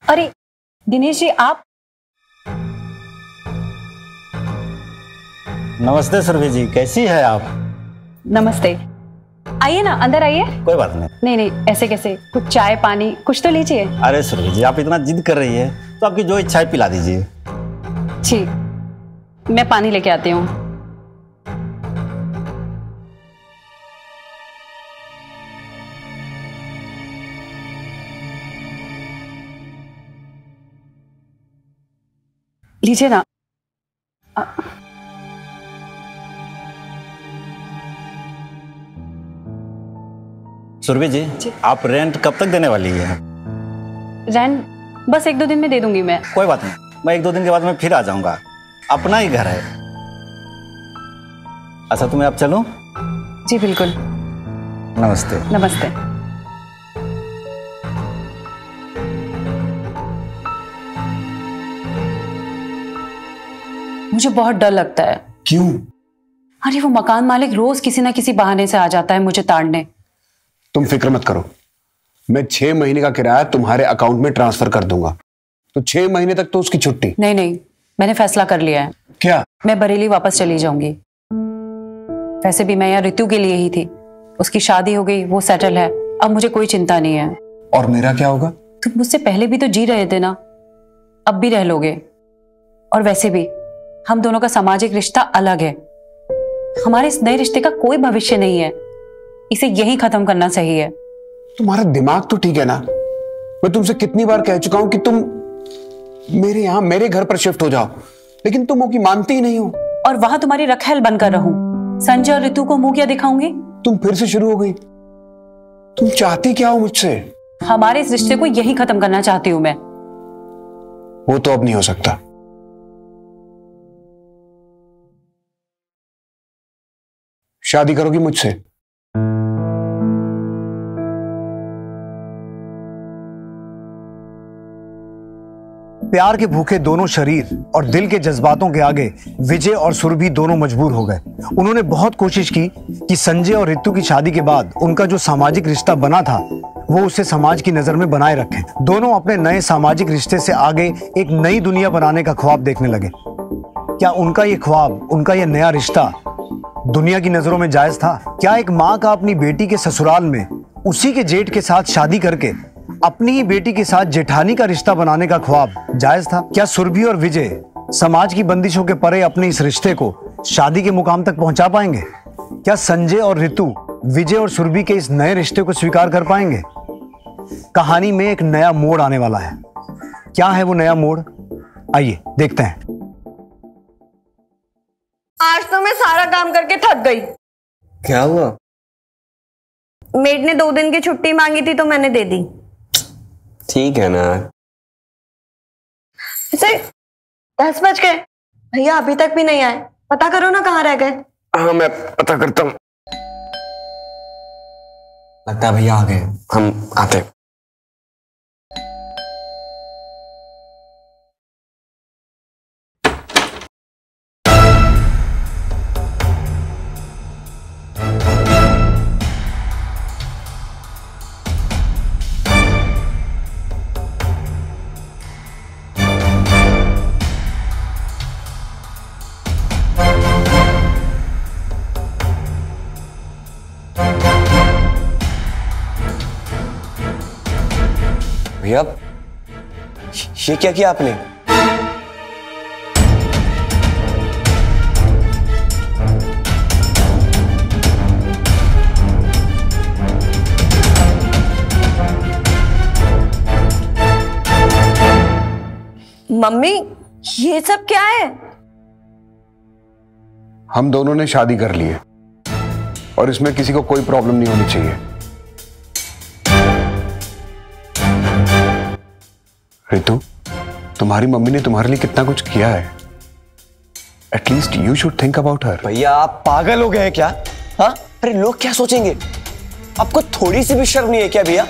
अरे दिनेश जी, आप? नमस्ते सुरभि जी, कैसी है आप? नमस्ते, आइए ना, अंदर आइए। कोई बात नहीं। नहीं नहीं, ऐसे कैसे, कुछ चाय पानी कुछ तो लीजिए। अरे सुरभि जी, आप इतना जिद कर रही है तो आपकी जो इच्छा है पिला दीजिए। ठीक, मैं पानी लेके आती हूँ। लीजिए ना। सुरभि जी, आप रेंट कब तक देने वाली है? रेंट बस 1-2 दिन में दे दूंगी मैं। कोई बात नहीं, मैं 1-2 दिन के बाद मैं फिर आ जाऊंगा, अपना ही घर है। अच्छा तो मैं अब चलूं? जी बिल्कुल। नमस्ते। नमस्ते। मुझे बहुत डर लगता है। क्यों? अरे वो मकान मालिक रोज किसी ना किसी बहाने से आ जाता है मुझे ताड़ने। तुम फिक्र मत करो, मैं 6 महीने का किराया तुम्हारे अकाउंट में ट्रांसफर कर दूंगा, तो 6 महीने तक तो उसकी छुट्टी। नहीं नहीं, मैंने फैसला कर लिया है। क्या? मैं बरेली वापस चली जाऊंगी। वैसे भी मैं यहाँ ऋतु के लिए ही थी, उसकी शादी हो गई, वो सेटल है, अब मुझे कोई चिंता नहीं है। और मेरा क्या होगा? तुम मुझसे पहले भी तो जी रहे थे ना, अब भी रह लोगे। और वैसे भी हम दोनों का सामाजिक रिश्ता अलग है, हमारे इस नए रिश्ते का कोई भविष्य नहीं है, इसे यहीं खत्म करना सही है। तुम्हारा दिमाग तो ठीक है ना? मैं तुमसे कितनी बार कह चुका हूं कि तुम मेरे यहां मेरे घर पर शिफ्ट हो जाओ, लेकिन तुम वो की मानती ही नहीं हो। और वहां तुम्हारी रखेल बनकर रहूं, संजय और ऋतु को मुंह क्या दिखाऊंगी? तुम फिर से शुरू हो गई। तुम चाहती क्या हो मुझसे? हमारे इस रिश्ते को यहीं खत्म करना चाहती हूं मैं। वो तो अब नहीं हो सकता। शादी करोगी मुझसे? प्यार के भूखे दोनों शरीर और दिल के जज्बातों के आगे विजय और सुरभि दोनों मजबूर हो गए। उन्होंने बहुत कोशिश की कि संजय और ऋतु की शादी के बाद उनका जो सामाजिक रिश्ता बना था वो उसे समाज की नजर में बनाए रखें। दोनों अपने नए सामाजिक रिश्ते से आगे एक नई दुनिया बनाने का ख्वाब देखने लगे। क्या उनका ये ख्वाब, उनका ये नया रिश्ता दुनिया की नजरों में जायज था? क्या एक माँ का अपनी बेटी के ससुराल में उसी के जेठ के साथ शादी करके अपनी ही बेटी के साथ जेठानी का रिश्ता बनाने का ख्वाब जायज था? क्या सुरभि और विजय समाज की बंदिशों के परे अपने इस रिश्ते को शादी के मुकाम तक पहुंचा पाएंगे? क्या संजय और ऋतु विजय और सुरभि के इस नए रिश्ते को स्वीकार कर पाएंगे? कहानी में एक नया मोड़ आने वाला है। क्या है वो नया मोड़? आइए देखते हैं। आज तो मैं सारा काम करके थक गई। क्या हुआ? मेड ने 2 दिन की छुट्टी मांगी थी तो मैंने दे दी। ठीक है ना। इसे 10 बज गए, भैया अभी तक भी नहीं आए। पता करो ना कहाँ रह गए। हाँ मैं पता करता हूँ। लगता है भैया आ गए, हम आते। भैया ये क्या किया आपने? मम्मी ये सब क्या है? हम दोनों ने शादी कर ली है और इसमें किसी को कोई प्रॉब्लम नहीं होनी चाहिए। ऋतु, तुम्हारी मम्मी ने तुम्हारे लिए कितना कुछ किया है। At least you should think about her. भैया आप पागल हो गए हैं क्या? हाँ, अरे लोग क्या सोचेंगे? आपको थोड़ी सी भी शर्म नहीं है क्या भैया?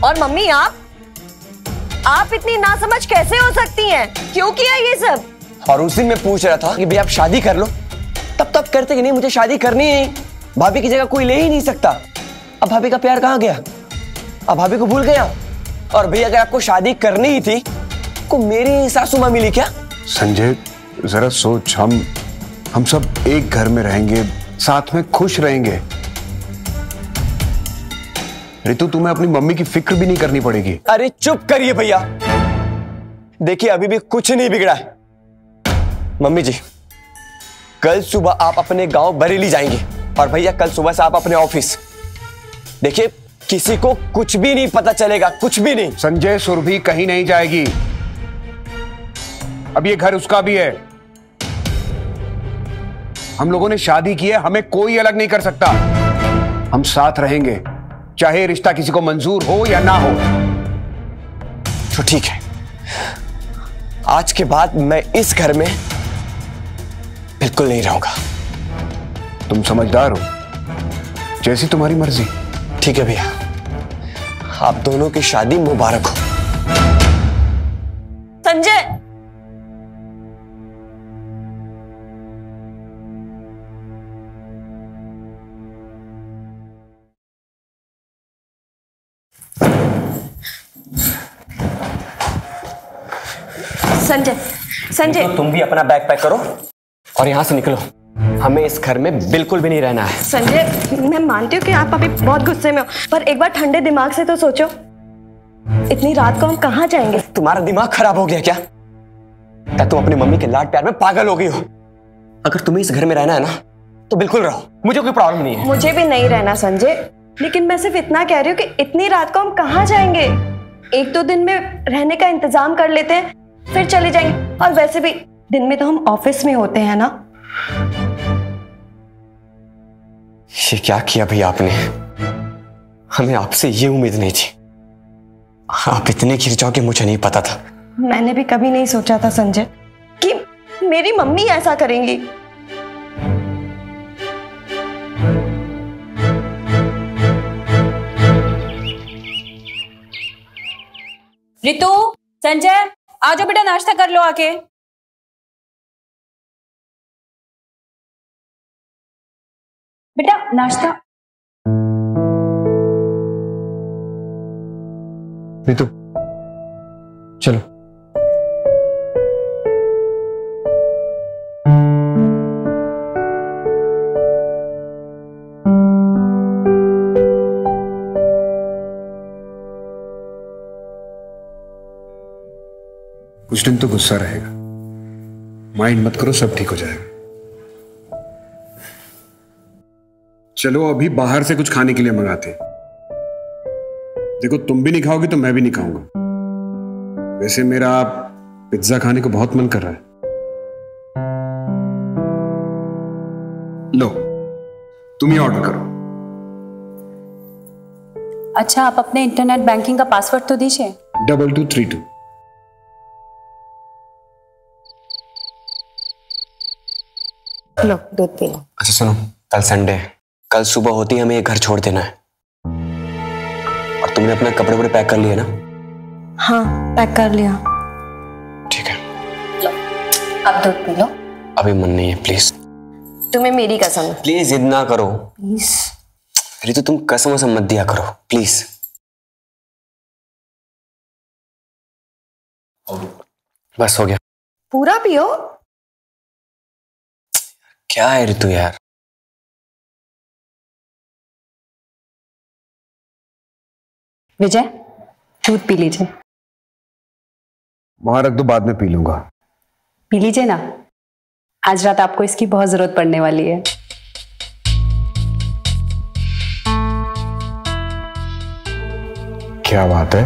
और मम्मी आप इतनी नासमझ कैसे हो सकती हैं? क्यों किया ये सब? और उसी में पूछ रहा था कि भैया आप शादी कर लो, तब करते कि नहीं मुझे शादी करनी है। भाभी की जगह कोई ले ही नहीं सकता। अब भाभी का प्यार कहाँ गया? आप भाभी को भूल गए आप? और भैया अगर आपको शादी करनी ही थी को मेरी सासू माँ मिली क्या? संजय जरा सोच, हम सब एक घर में रहेंगे, साथ में खुश रहेंगे। रितु, तुम्हें अपनी मम्मी की फिक्र भी नहीं करनी पड़ेगी। अरे चुप करिए भैया, देखिए अभी भी कुछ नहीं बिगड़ा है। मम्मी जी, कल सुबह आप अपने गांव बरेली जाएंगे और भैया कल सुबह से आप अपने ऑफिस। देखिए किसी को कुछ भी नहीं पता चलेगा, कुछ भी नहीं। संजय, सुरभि कहीं नहीं जाएगी। अब ये घर उसका भी है। हम लोगों ने शादी की है, हमें कोई अलग नहीं कर सकता। हम साथ रहेंगे, चाहे रिश्ता किसी को मंजूर हो या ना हो। तो ठीक है, आज के बाद मैं इस घर में बिल्कुल नहीं रहूंगा। तुम समझदार हो, जैसी तुम्हारी मर्जी। ठीक है भैया, आप दोनों की शादी मुबारक हो। संजय, संजय, संजय, तो तुम भी अपना बैग पैक करो और यहां से निकलो। हमें इस घर में बिल्कुल भी नहीं रहना है। संजय, मैं मानती हूँ कि आप अभी बहुत गुस्से में हो, पर एक बार ठंडे दिमाग से तो सोचो, इतनी रात को हम कहाँ जाएंगे? तुम्हारा दिमाग खराब हो गया क्या? तुम अपनी मम्मी के लाड प्यार में पागल हो गई हो? अगर तुम्हें इस घर में रहना है ना तो बिल्कुल रहो, मुझे कोई प्रॉब्लम नहीं है। मुझे भी नहीं रहना संजय, लेकिन मैं सिर्फ इतना कह रही हूँ कि इतनी रात को हम कहाँ जाएंगे? एक दो दिन में रहने का इंतजाम कर लेते हैं, फिर चले जाएंगे। और वैसे भी दिन में तो हम ऑफिस में होते हैं ना। ये क्या किया भैया आपने? हमें आपसे ये उम्मीद नहीं थी। आप इतने गिर जाओगे मुझे नहीं पता था। मैंने भी कभी नहीं सोचा था संजय कि मेरी मम्मी ऐसा करेंगी। रितु, संजय, आ जाओ बेटा, नाश्ता कर लो आके। बेटा नाश्ता। रितु, चलो। कुछ दिन तो गुस्सा रहेगा, माइंड मत करो, सब ठीक हो जाएगा। चलो अभी बाहर से कुछ खाने के लिए मंगाते हैं। देखो तुम भी नहीं खाओगी तो मैं भी नहीं खाऊंगा। वैसे मेरा पिज्जा खाने को बहुत मन कर रहा है। लो, तुम ही ऑर्डर करो। अच्छा, आप अपने इंटरनेट बैंकिंग का पासवर्ड तो दीजिए। 2232। लो, दूध पी लो। अच्छा सुनो, कल संडे है, कल सुबह होती ही हमें ये घर छोड़ देना है। और तुमने अपना कपड़े वपड़े पैक कर लिए ना? हाँ, पैक कर लिया। ठीक है, लो, अब दूध पी लो। अभी मन नहीं है, प्लीज। तुम्हें मेरी कसम। प्लीज जिद ना करो प्लीज। रितु, तुम कसम वसम मत दिया करो प्लीज। बस हो गया। पूरा पियो। क्या है रितु यार? विजय, दूध पी लीजिए। वहां रख दो, बाद में पी लूंगा। पी लीजिए ना, आज रात आपको इसकी बहुत जरूरत पड़ने वाली है। क्या बात है,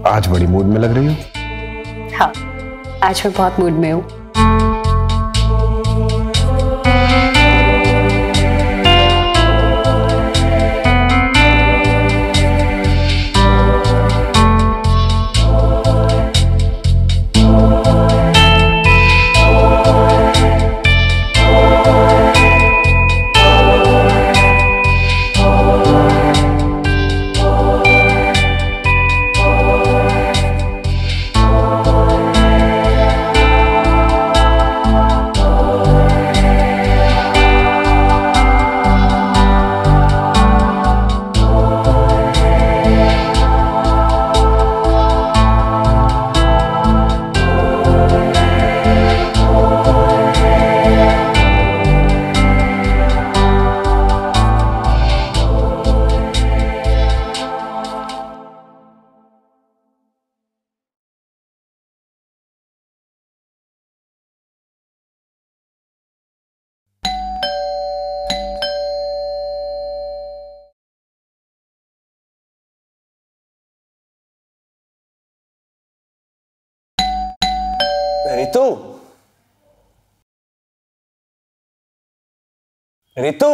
आज बड़ी मूड में लग रही हो। हाँ, आज मैं बहुत मूड में हूँ। रितु, रितु,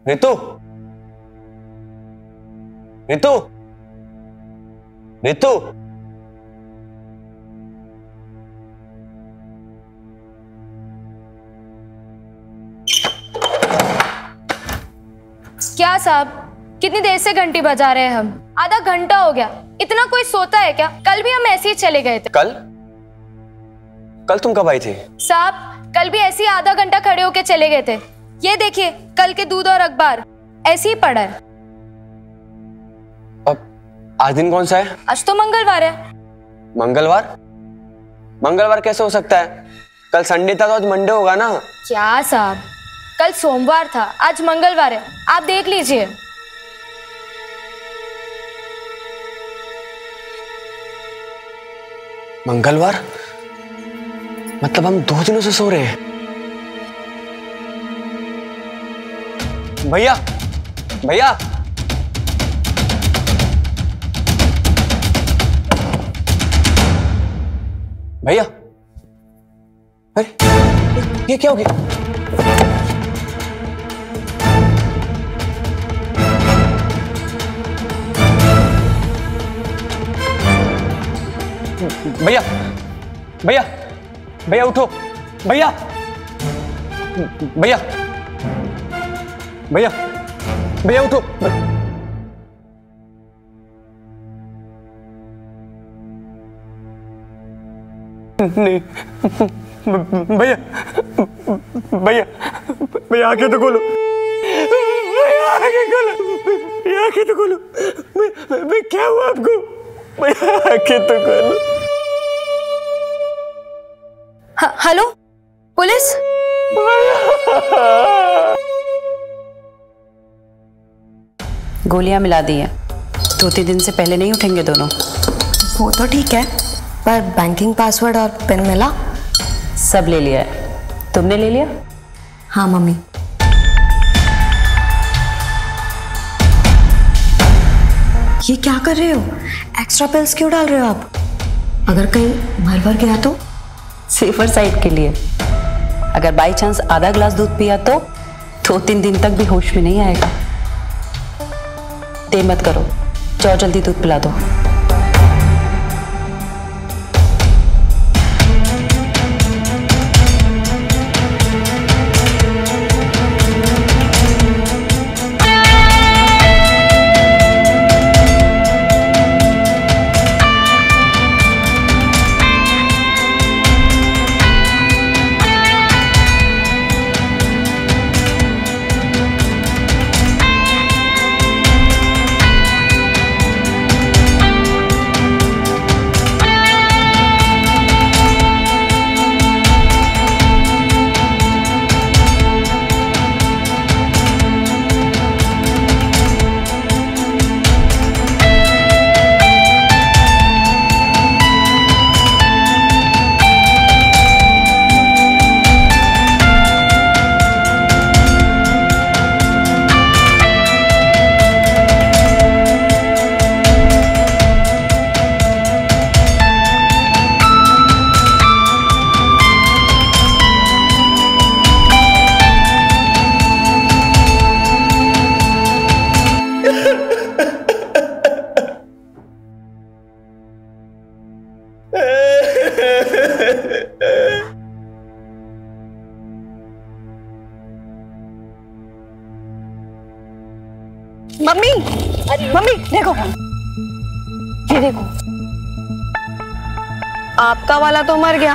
रितु, रितु, रितु, क्या साहब, कितनी देर से घंटी बजा रहे हैं हम? आधा घंटा हो गया। इतना कोई सोता है क्या? कल भी हम ऐसे ही चले गए थे। कल तुम कब आई थी? साहब, कल भी ऐसे ही आधा घंटा खड़े होके चले गए थे। ये देखिए, कल के दूध और अखबार ऐसे ही पड़ा है। अब आज दिन कौन सा है? आज तो मंगलवार है। मंगलवार? मंगलवार कैसे हो सकता है? कल संडे था तो आज मंडे होगा ना। क्या साहब, कल सोमवार था, आज मंगलवार है। आप देख लीजिए। मंगलवार? मतलब हम 2 दिनों से सो रहे हैं। भैया, भैया, भैया, अरे ये क्या हो गया? भैया, भैया, भैया उठो, भैया, भैया, भैया, भैया उठो। नहीं, भैया, भैया, भैया आंखें तो खोलो, भैया आंखें खोलो, भैया आंखें तो खोलो। मैं क्या हुआ आपको? भैया आंखें तो खोलो। Hello, police? गोलियां मिला दी हैं। 2-3 दिन से पहले नहीं उठेंगे दोनों। वो तो ठीक है, पर बैंकिंग पासवर्ड और पिन मिला? सब ले लिया है। तुमने ले लिया? हाँ मम्मी। ये क्या कर रहे हो? एक्स्ट्रा पिल्स क्यों डाल रहे हो आप? अगर कहीं मर गया तो? सेफर साइड के लिए। अगर बाई चांस आधा ग्लास दूध पिया तो 2-3 दिन तक भी होश में नहीं आएगा। देर मत करो, जाओ जल्दी दूध पिला दो। मम्मी, मम्मी देखो, ये देखो, आपका वाला तो मर गया।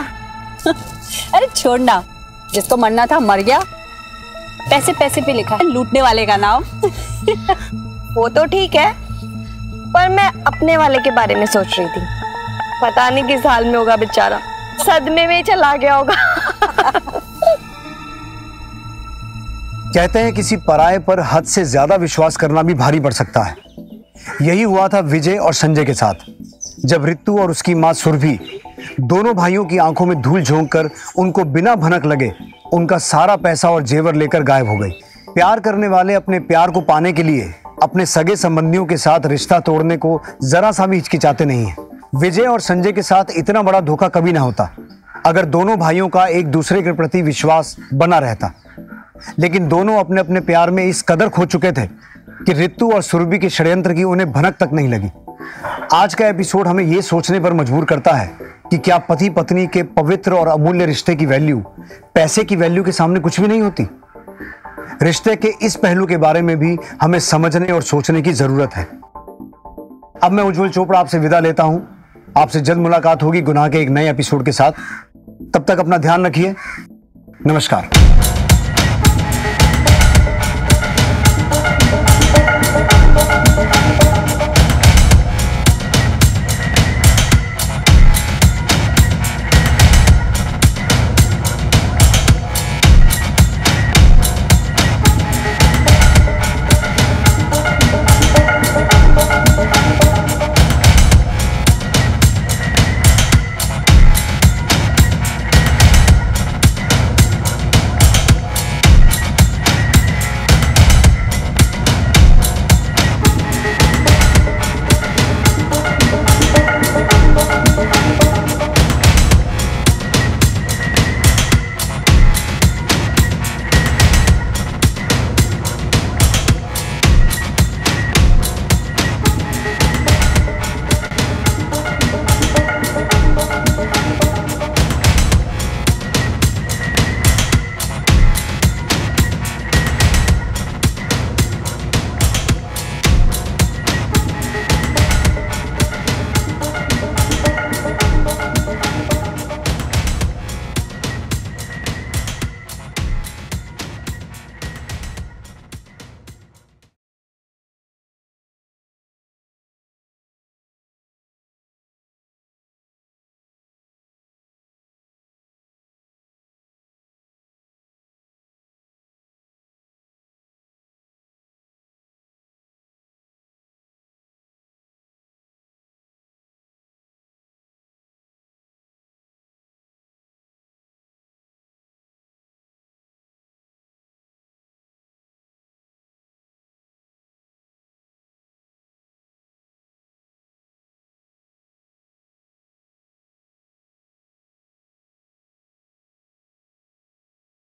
अरे छोड़ना, जिसको मरना था मर गया। पैसे पैसे पे लिखा है लूटने वाले का नाम। वो तो ठीक है, पर मैं अपने वाले के बारे में सोच रही थी। पता नहीं किस हाल में होगा बेचारा, सदमे में चला गया होगा। कहते हैं किसी पराये पर हद से ज्यादा विश्वास करना भी भारी पड़ सकता है। यही हुआ था विजय और संजय के साथ। जब रितु और उसकी मां सुरभि दोनों भाइयों की आंखों में धूल झोंक कर उनको बिना भनक लगे उनका सारा पैसा और जेवर लेकर गायब हो गई। प्यार करने वाले अपने प्यार को पाने के लिए अपने सगे संबंधियों के साथ रिश्ता तोड़ने को जरा सा भी हिचकिचाते नहीं है। विजय और संजय के साथ इतना बड़ा धोखा कभी ना होता अगर दोनों भाइयों का एक दूसरे के प्रति विश्वास बना रहता, लेकिन दोनों अपने अपने प्यार में इस कदर खो चुके थे कि रितु और सुरभि के षड्यंत्र की उन्हें भनक तक नहीं लगी। आज का एपिसोड हमें यह सोचने पर मजबूर करता है कि क्या पति पत्नी के पवित्र और अमूल्य रिश्ते की वैल्यू पैसे की वैल्यू के सामने कुछ भी नहीं होती। रिश्ते के इस पहलू के बारे में भी हमें समझने और सोचने की जरूरत है। अब मैं उज्जवल चोपड़ा आपसे विदा लेता हूं। आपसे जल्द मुलाकात होगी गुनाह के एक नए एपिसोड के साथ। तब तक अपना ध्यान रखिए। नमस्कार।